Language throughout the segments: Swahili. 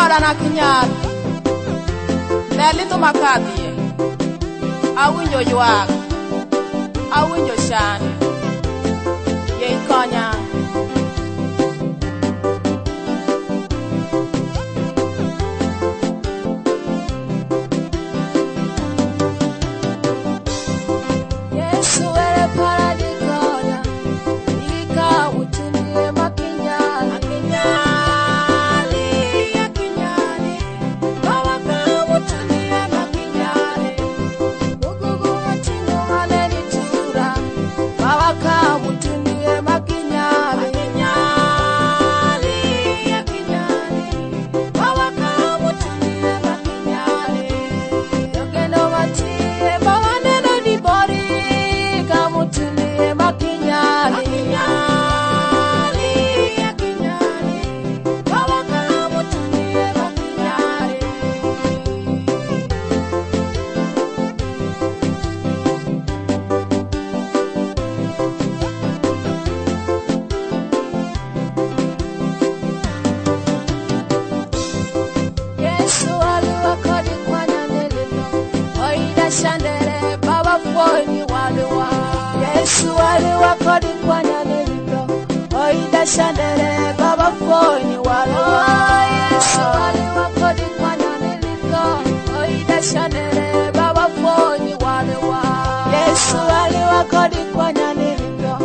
para na kinyal Neli to makadhie Awinjo ywak Awinjo chan Ye ikonya Shandere baba foni walewa Yesu walewa kodi kwanya nelito Oida shandere baba foni walewa Yesu walewa kodi kwanya nelito Oida shandere baba foni walewa Yesu walewa kodi kwanya nelito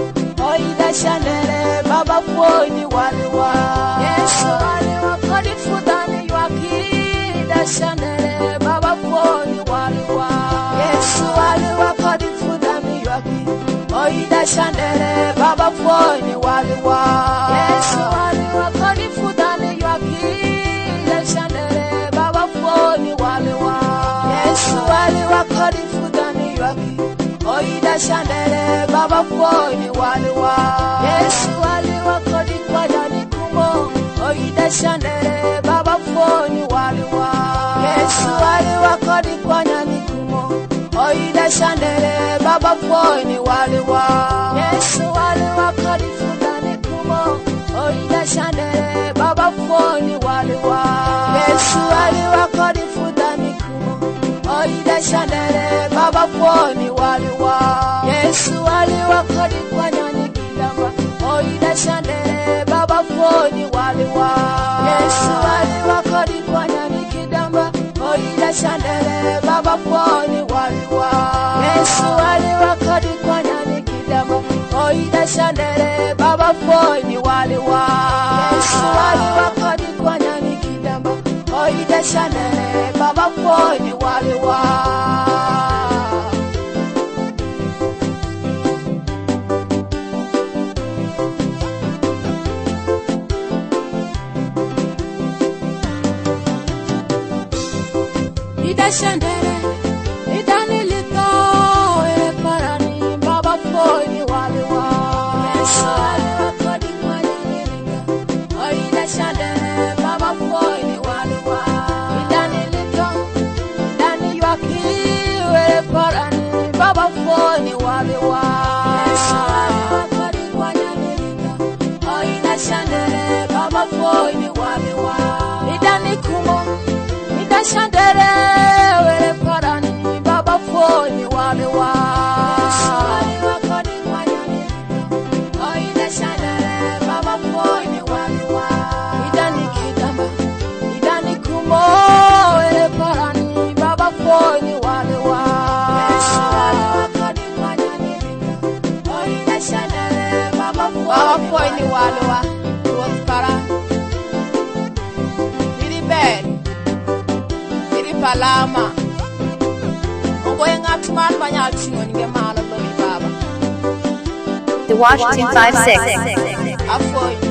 Oida shandere baba foni walewa Yesu walewa kodi fudani yuakida shandere baba foni walewa Yesu waliwa kodi fudami yuaki Oida shandere baba foni waliwa Yesu waliwa kodi fudami yuaki Ida shandere baba foni waliwa Yesu waliwa kodi fudami yuaki Oida shandere baba foni waliwa Yesu waliwa kodi kwadani kumo Oida shandere baba foni waliwa Yesu waliwa kodi kwanyani kumo Oida shandere baba foni waliwa Yesu waliwa kodi fudani kumo Oida shandere baba foni waliwa Yesu waliwa kodi fudani kumo Oida shandere baba foni waliwa Yesu waliwa kodi kwanyani kidamba Oida shandere baba foni waliwa Yesu waliwa kodi kwanyani kidamba Oida shandere baba foni waliwa Yesu waliwa kodi kwanyani kidamba Oida shandere baba foni waliwa Yesu waliwa kodi kwanyani kidamba Oida shandere baba foni waliwa Ida shandere, ida nilito, parani, baba foni waliwa. Yesu waliwa kodi kwanya nilito, ida shandere, baba foni waliwa. Ida nilito, ida niyuaki, parani, baba foni waliwa. Yesu waliwa kodi kwanya nilito, ida shandere, baba foni waliwa. Ida nikumo, ida shandere. Baba foni waliwa Yesu waliwa kodi kwanya nilito Oida shandere baba foni waliwa Ida nikidamba Ida nikumo parani baba foni waliwa Yesu waliwa kodi kwanya nilito Oida shandere baba foni waliwa Tuot para Iri bed Iri palama The Wash 256.